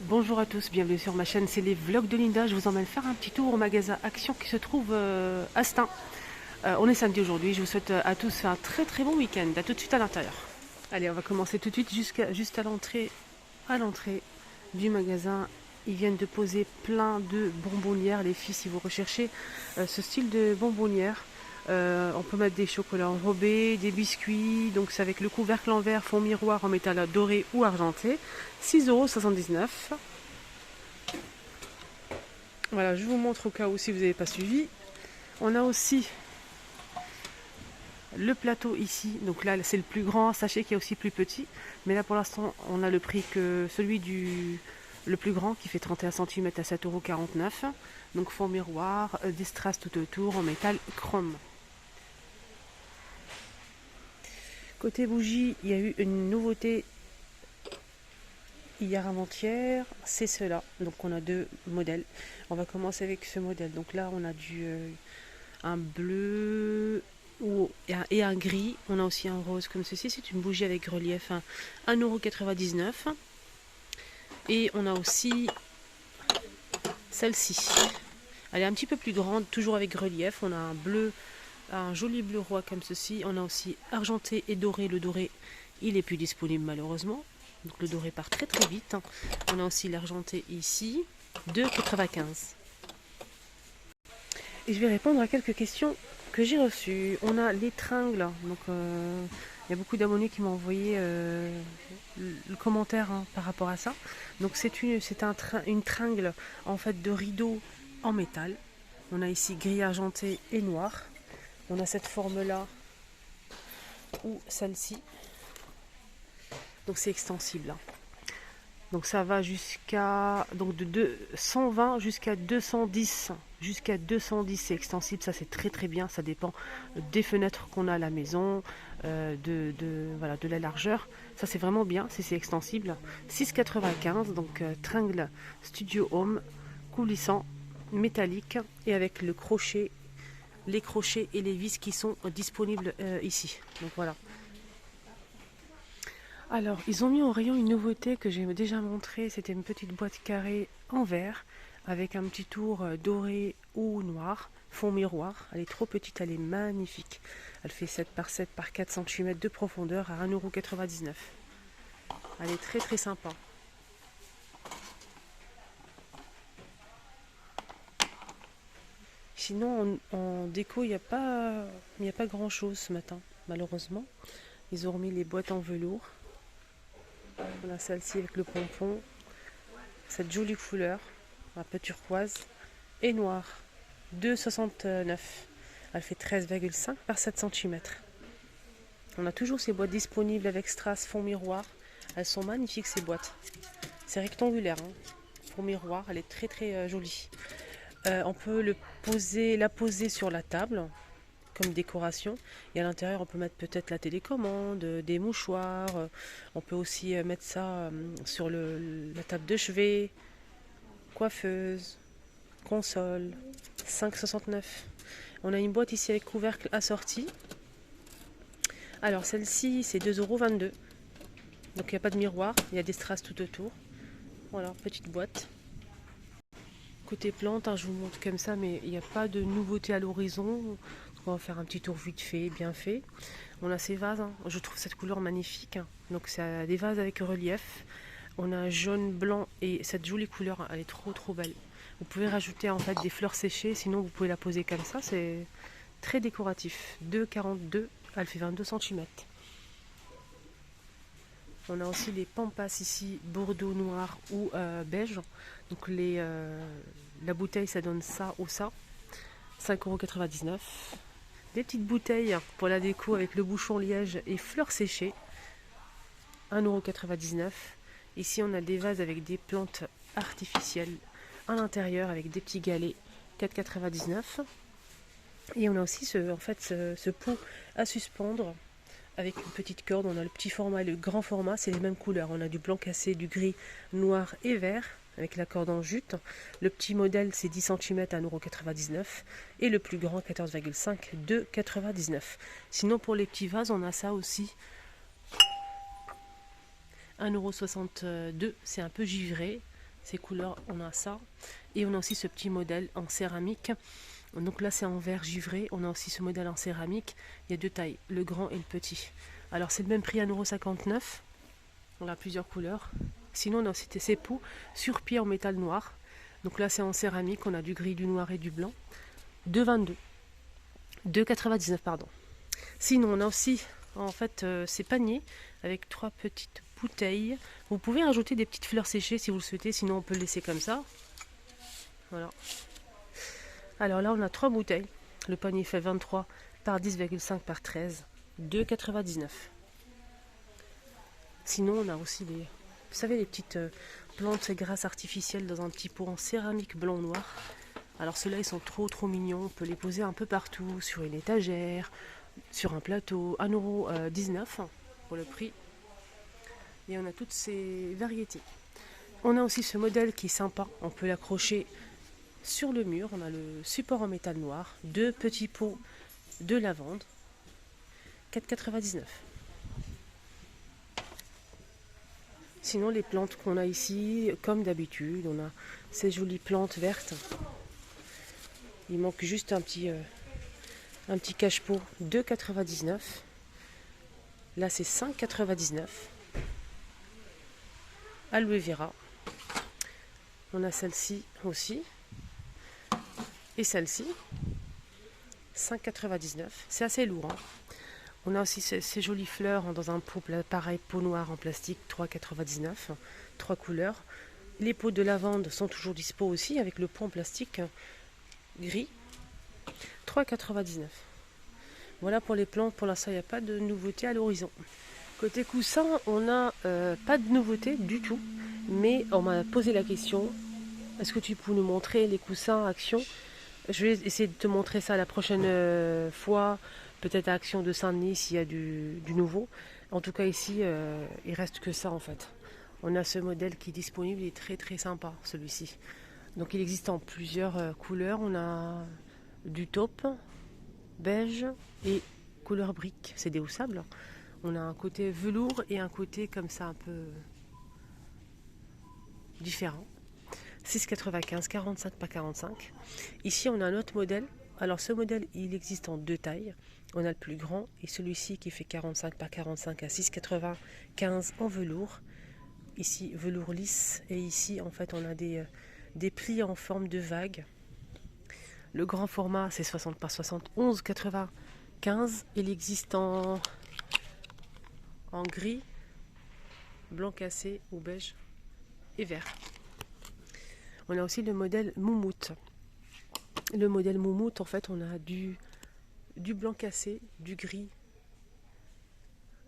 Bonjour à tous, bienvenue sur ma chaîne, c'est les vlogs de Linda. Je vous emmène faire un petit tour au magasin Action qui se trouve à Stein. On est samedi aujourd'hui, je vous souhaite à tous un très très bon week-end. A tout de suite à l'intérieur. Allez, on va commencer tout de suite juste à l'entrée du magasin. Ils viennent de poser plein de bonbonnières, les filles, si vous recherchez ce style de bonbonnière. On peut mettre des chocolats enrobés, des biscuits, donc c'est avec le couvercle en verre, fond miroir en métal doré ou argenté, 6,79 €. Voilà, je vous montre au cas où si vous n'avez pas suivi. On a aussi le plateau ici, donc là c'est le plus grand, sachez qu'il y a aussi plus petit, mais là pour l'instant on a le prix que celui du le plus grand qui fait 31 cm à 7,49 €. Donc fond miroir, des strass tout autour en métal chrome. Côté bougie, il y a eu une nouveauté hier avant-hier, c'est cela. Donc on a deux modèles. On va commencer avec ce modèle. Donc là on a un bleu et un gris. On a aussi un rose comme ceci. C'est une bougie avec relief à 1,99 €. Et on a aussi celle-ci. Elle est un petit peu plus grande, toujours avec relief. On a un bleu, un joli bleu roi comme ceci. On a aussi argenté et doré. Le doré, il est plus disponible malheureusement. Donc le doré part très très vite. On a aussi l'argenté ici, 2,95 €. Et je vais répondre à quelques questions que j'ai reçues. On a les tringles. Donc il y a beaucoup d'abonnés qui m'ont envoyé le commentaire par rapport à ça. Donc c'est une tringle en fait de rideau en métal. On a ici gris argenté et noir. On a cette forme là ou celle-ci. Donc c'est extensible. Donc ça va jusqu'à de 120 jusqu'à 210. Jusqu'à 210 c'est extensible, ça c'est très très bien, ça dépend des fenêtres qu'on a à la maison, voilà, de la largeur. Ça c'est vraiment bien si c'est extensible. 6,95 €, donc tringle Studio Home, coulissant, métallique et avec le crochet, les crochets et les vis qui sont disponibles ici. Donc voilà. Alors, ils ont mis en rayon une nouveauté que j'ai déjà montrée. C'était une petite boîte carrée en verre avec un petit tour doré ou noir, fond miroir. Elle est trop petite, elle est magnifique. Elle fait 7 par 7 par 4 cm de profondeur à 1,99 €. Elle est très très sympa. Sinon, en déco, il n'y a pas grand chose ce matin, malheureusement. Ils ont remis les boîtes en velours. On a celle-ci avec le pompon. Cette jolie couleur, un peu turquoise et noir, 2,69 €. Elle fait 13,5 par 7 cm. On a toujours ces boîtes disponibles avec strass fond miroir. Elles sont magnifiques ces boîtes. C'est rectangulaire, hein. Fond miroir, elle est très très jolie. On peut la poser sur la table comme décoration. Et à l'intérieur, on peut mettre peut-être la télécommande, des mouchoirs. On peut aussi mettre ça sur la table de chevet, coiffeuse, console, 5,69 €. On a une boîte ici avec couvercle assorti. Alors celle-ci, c'est 2,22 €. Donc il n'y a pas de miroir, il y a des strass tout autour. Voilà, petite boîte. Côté plante, hein, je vous montre comme ça, mais il n'y a pas de nouveauté à l'horizon. On va faire un petit tour vite fait, bien fait. On a ces vases, hein. Je trouve cette couleur magnifique. Donc c'est des vases avec relief. On a un jaune, blanc et cette jolie couleur, elle est trop trop belle. Vous pouvez rajouter en fait des fleurs séchées, sinon vous pouvez la poser comme ça, c'est très décoratif. 2,42 €, elle fait 22 cm. On a aussi les pampas ici, bordeaux noir ou beige. Donc la bouteille ça donne ça ou ça. 5,99 €. Des petites bouteilles pour la déco avec le bouchon liège et fleurs séchées. 1,99 €. Ici on a des vases avec des plantes artificielles à l'intérieur avec des petits galets. 4,99 €. Et on a aussi ce pot à suspendre avec une petite corde. On a le petit format et le grand format, c'est les mêmes couleurs. On a du blanc cassé, du gris, noir et vert avec la corde en jute. Le petit modèle c'est 10 cm à 1,99 € et le plus grand 14,5 €, 2,99 €. Sinon pour les petits vases on a ça aussi, 1,62 €, c'est un peu givré. Ces couleurs, on a ça. Et on a aussi ce petit modèle en céramique. Donc là, c'est en verre givré. On a aussi ce modèle en céramique. Il y a deux tailles, le grand et le petit. Alors, c'est le même prix à 1,59 €. On a plusieurs couleurs. Sinon, on a aussi ces pots sur pied en métal noir. Donc là, c'est en céramique. On a du gris, du noir et du blanc. 2,22. 2,99 pardon. Sinon, on a aussi en fait ces paniers avec 3 petites bouteilles. Vous pouvez rajouter des petites fleurs séchées si vous le souhaitez, sinon on peut le laisser comme ça. Voilà. Alors là, on a 3 bouteilles. Le panier fait 23 par 10,5 par 13. 2,99. Sinon, on a aussi les, vous savez, les petites plantes et grasses artificielles dans un petit pot en céramique blanc-noir. Alors ceux-là, ils sont trop mignons. On peut les poser un peu partout, sur une étagère, sur un plateau. 1,19 € pour le prix. Et on a toutes ces variétés. On a aussi ce modèle qui est sympa. On peut l'accrocher sur le mur. On a le support en métal noir. 2 petits pots de lavande. 4,99 €. Sinon, les plantes qu'on a ici, comme d'habitude, on a ces jolies plantes vertes. Il manque juste un petit cache-pot, 2,99 €. Là, c'est 5,99 €. Aloe vera. On a celle-ci aussi. Et celle-ci, 5,99 €. C'est assez lourd. Hein. On a aussi ces jolies fleurs dans un pot pareil, pot noir en plastique, 3,99 €. 3 couleurs. Les pots de lavande sont toujours dispo aussi avec le pot en plastique gris. 3,99 €. Voilà pour les plantes. Pour l'instant, il n'y a pas de nouveauté à l'horizon. Côté coussin, on n'a pas de nouveauté du tout. Mais on m'a posé la question, est-ce que tu peux nous montrer les coussins Action? Je vais essayer de te montrer ça la prochaine fois. Peut-être à Action de Saint-Denis s'il y a du nouveau. En tout cas ici, il reste que ça en fait. On a ce modèle qui est disponible, il est très sympa celui-ci. Donc il existe en plusieurs couleurs. On a du taupe, beige et couleur brique, c'est déhoussable. On a un côté velours et un côté comme ça un peu différent. 6,95, 45 par 45. Ici on a un autre modèle. Alors ce modèle il existe en 2 tailles. On a le plus grand et celui-ci qui fait 45 par 45 à 6,95 en velours. Ici velours lisse et ici en fait on a des plis en forme de vague. Le grand format c'est 60 par 60, 11,95. Il existe en gris, blanc cassé ou beige et vert. On a aussi le modèle Moumoute. Le modèle Moumoute, en fait, on a du blanc cassé, du gris.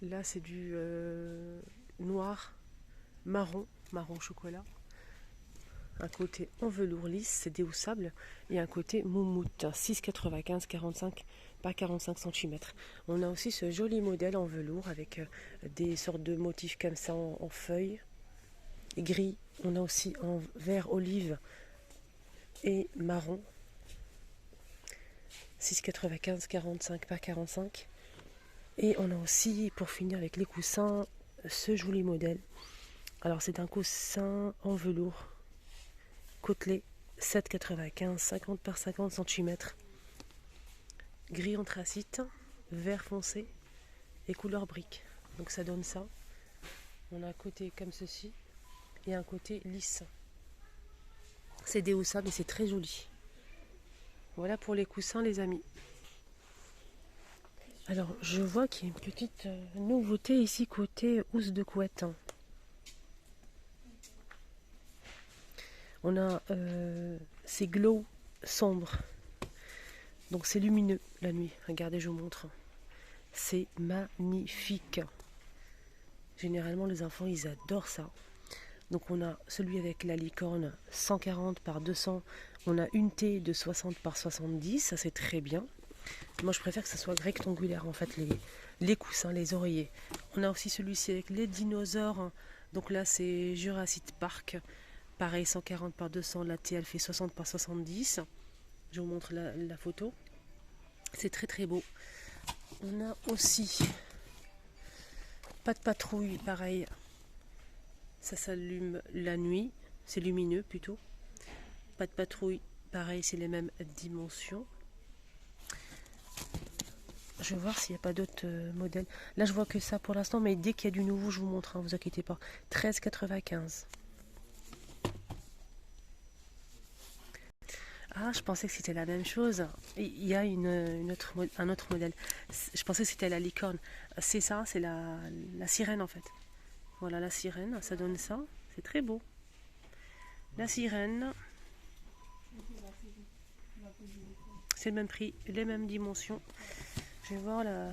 Là, c'est du noir, marron chocolat. Un côté en velours lisse, c'est déhoussable. Et un côté Moumoute, 6,95, 45 par 45 cm. On a aussi ce joli modèle en velours avec des sortes de motifs comme ça en feuilles. Gris. On a aussi en vert olive et marron. 6,95, 45 par 45. Et on a aussi, pour finir avec les coussins, ce joli modèle. Alors c'est un coussin en velours côtelé, 7,95, 50 par 50 cm. Gris anthracite, vert foncé et couleur brique. Donc ça donne ça. On a un côté comme ceci et un côté lisse. C'est déhoussable et c'est très joli. Voilà pour les coussins les amis. Alors je vois qu'il y a une petite nouveauté ici côté housse de couette. On a ces glow sombres. Donc c'est lumineux la nuit. Regardez, je vous montre. C'est magnifique. Généralement les enfants ils adorent ça. Donc on a celui avec la licorne 140 par 200. On a une T de 60 par 70. Ça c'est très bien. Moi je préfère que ça soit rectangulaire en fait les coussins, les oreillers. On a aussi celui-ci avec les dinosaures. Donc là c'est Jurassic Park. Pareil 140 par 200. La T elle fait 60 par 70. Je vous montre la photo. C'est très beau. On a aussi pas de patrouille, pareil. Ça s'allume la nuit. c'est lumineux plutôt. Pas de patrouille, pareil, c'est les mêmes dimensions. Je vais voir s'il n'y a pas d'autres modèles. Là, je vois que ça pour l'instant, mais dès qu'il y a du nouveau, je vous montre, hein, vous inquiétez pas. 13,95. Ah, je pensais que c'était la même chose. Il y a un autre modèle. Je pensais que c'était la licorne. C'est ça, c'est la sirène en fait. Voilà la sirène, ça donne ça. C'est très beau. La sirène. C'est le même prix, les mêmes dimensions. Je vais voir la...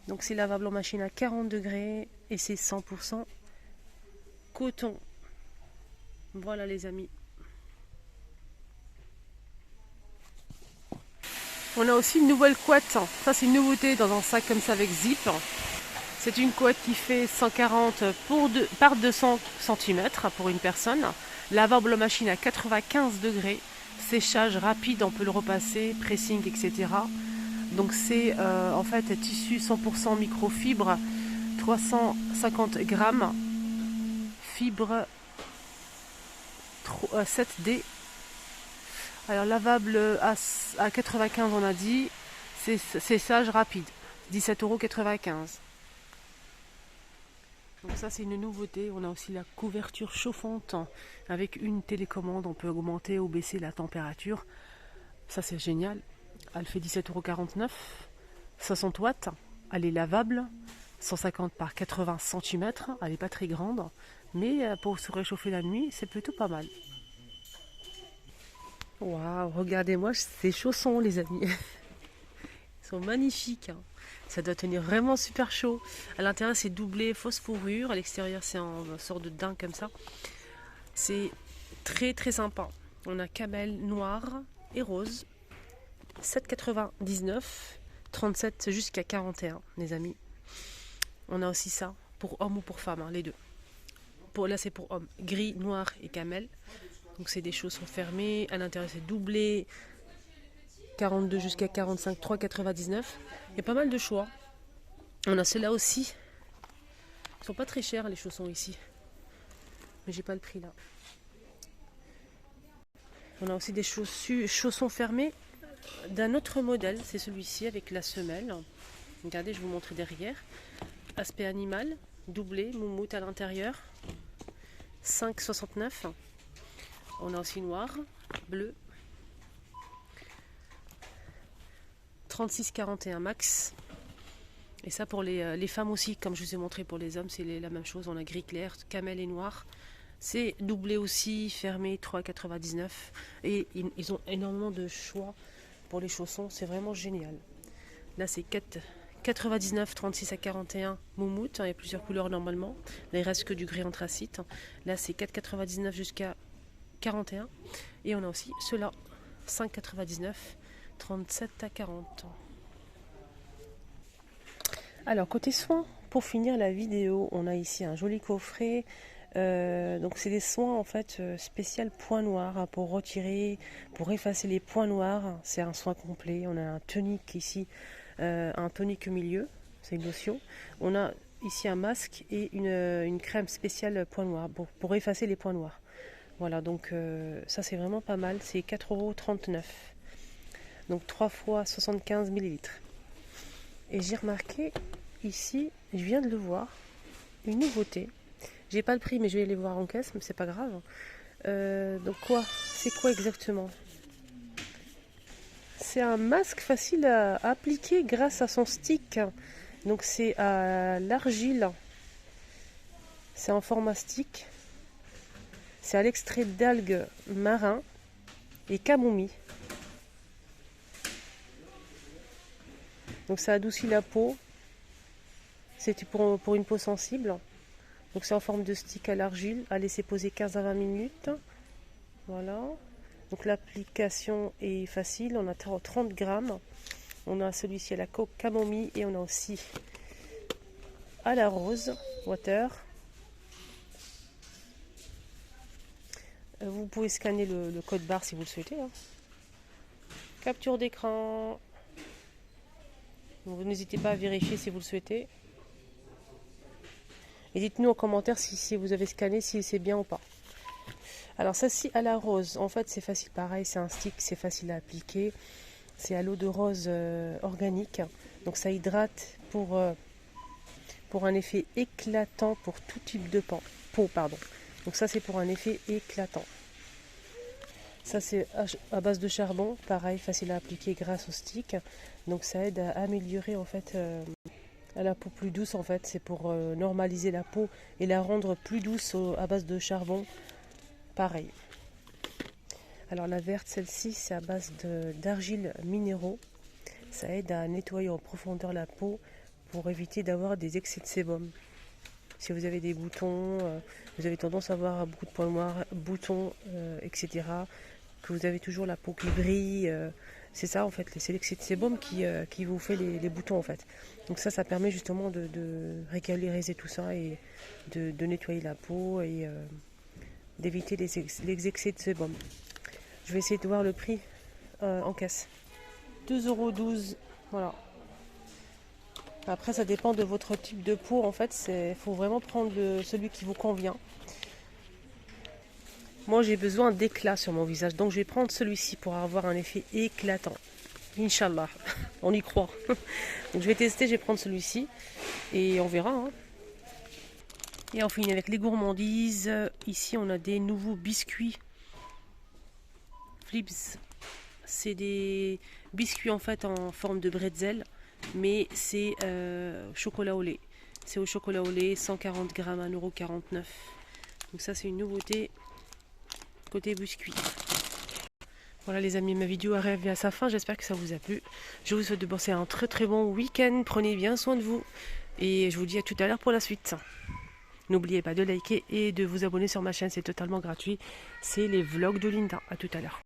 Donc c'est lavable en machine à 40 degrés et c'est 100% coton. Voilà les amis. On a aussi une nouvelle couette. Ça c'est une nouveauté dans un sac comme ça avec zip. C'est une couette qui fait 140 par 200 cm pour une personne. Lavable en machine à 95 degrés. Séchage rapide, on peut le repasser, pressing, etc. Donc c'est en fait tissu 100% microfibre, 350 grammes, fibre 7D. Alors lavable à 95 on a dit, c'est séchage rapide, 17,95 €. Donc ça c'est une nouveauté. On a aussi la couverture chauffante avec une télécommande, on peut augmenter ou baisser la température. Ça c'est génial. Elle fait 17,49 €, 60 watts. Elle est lavable, 150 par 80 cm. Elle n'est pas très grande, mais pour se réchauffer la nuit, c'est plutôt pas mal. Waouh, regardez-moi ces chaussons, les amis. Ils sont magnifiques, hein. Ça doit tenir vraiment super chaud. À l'intérieur, c'est doublé, fausse fourrure. À l'extérieur, c'est en sorte de daim comme ça. C'est très très sympa. On a camel noir et rose. 7,99, 37 jusqu'à 41, les amis. On a aussi ça pour homme ou pour femme, hein, les deux. Là, c'est pour homme. Gris, noir et camel. Donc, c'est des chaussons fermés. À l'intérieur, c'est doublé. 42 jusqu'à 45, 3,99. Il y a pas mal de choix. On a ceux-là aussi. Ils sont pas très chers, les chaussons ici. Mais j'ai pas le prix là. On a aussi des chaussons fermés d'un autre modèle. C'est celui-ci avec la semelle. Regardez, je vous montre derrière. Aspect animal, doublé, moumoute à l'intérieur. 5,69. On a aussi noir, bleu. 36,41 max. Et ça pour les femmes aussi, comme je vous ai montré pour les hommes, c'est la même chose. On a gris clair, camel et noir. C'est doublé aussi, fermé, 3,99. Et ils ont énormément de choix pour les chaussons, c'est vraiment génial. Là c'est 4,99, 36 à 41 moumoute, il y a plusieurs couleurs normalement. Là il reste que du gris anthracite. Là c'est 4,99 jusqu'à 41. Et on a aussi ceux-là, 5,99, 37 à 40. Alors côté soins, pour finir la vidéo, on a ici un joli coffret. Donc c'est des soins en fait spécial point noir, hein, pour retirer, pour effacer les points noirs. C'est un soin complet. On a un tonique ici, un tonique au milieu, c'est une lotion. On a ici un masque et une crème spéciale point noir pour effacer les points noirs. Voilà, donc ça c'est vraiment pas mal. C'est 4,39 €. Donc 3 fois 75 ml. Et j'ai remarqué ici, je viens de le voir, une nouveauté. J'ai pas le prix, mais je vais aller voir en caisse, mais c'est pas grave. Donc c'est quoi exactement? C'est un masque facile à appliquer grâce à son stick. Donc c'est à l'argile. C'est en format stick. C'est à l'extrait d'algues marins et camomille. Donc ça adoucit la peau. C'est pour une peau sensible. Donc c'est en forme de stick à l'argile, à laisser poser 15 à 20 minutes. Voilà. Donc l'application est facile, on a 30 grammes. On a celui-ci à la camomille et on a aussi à la rose water. Vous pouvez scanner le code barre si vous le souhaitez, hein. Capture d'écran. Vous n'hésitez pas à vérifier si vous le souhaitez. Et dites-nous en commentaire si vous avez scanné, si c'est bien ou pas. Alors celle-ci à la rose, en fait c'est facile, pareil, c'est un stick, c'est facile à appliquer. C'est à l'eau de rose organique. Donc ça hydrate pour un effet éclatant pour tout type de peau. Pardon. Donc ça c'est pour un effet éclatant. Ça c'est à base de charbon, pareil, facile à appliquer grâce au stick. Donc ça aide à améliorer en fait à la peau plus douce en fait. C'est pour normaliser la peau et la rendre plus douce à base de charbon. Pareil. Alors la verte, celle-ci, c'est à base d'argile minéraux. Ça aide à nettoyer en profondeur la peau pour éviter d'avoir des excès de sébum. Si vous avez des boutons, vous avez tendance à avoir beaucoup de points noirs, boutons, etc. Que vous avez toujours la peau qui brille. C'est ça en fait, c'est l'excès de sébum qui vous fait les boutons en fait. Donc ça permet justement de récaloriser tout ça et de nettoyer la peau et d'éviter les excès de sébum. Je vais essayer de voir le prix en caisse. 2,12 €. Voilà. Après, ça dépend de votre type de peau. En fait, il faut vraiment prendre celui qui vous convient. Moi, j'ai besoin d'éclat sur mon visage. Donc, je vais prendre celui-ci pour avoir un effet éclatant. Inch'Allah. On y croit. Donc, je vais tester. Je vais prendre celui-ci. Et on verra. Hein. Et on finit avec les gourmandises. Ici, on a des nouveaux biscuits. Flips. C'est des biscuits en fait en forme de bretzel, mais c'est chocolat au lait. C'est au chocolat au lait, 140 grammes, 1,49 €. Donc ça c'est une nouveauté côté biscuit. Voilà les amis, ma vidéo arrive à sa fin, j'espère que ça vous a plu. Je vous souhaite de passer un très très bon week-end, prenez bien soin de vous et je vous dis à tout à l'heure pour la suite. N'oubliez pas de liker et de vous abonner sur ma chaîne, c'est totalement gratuit. C'est les vlogs de Linda. À tout à l'heure.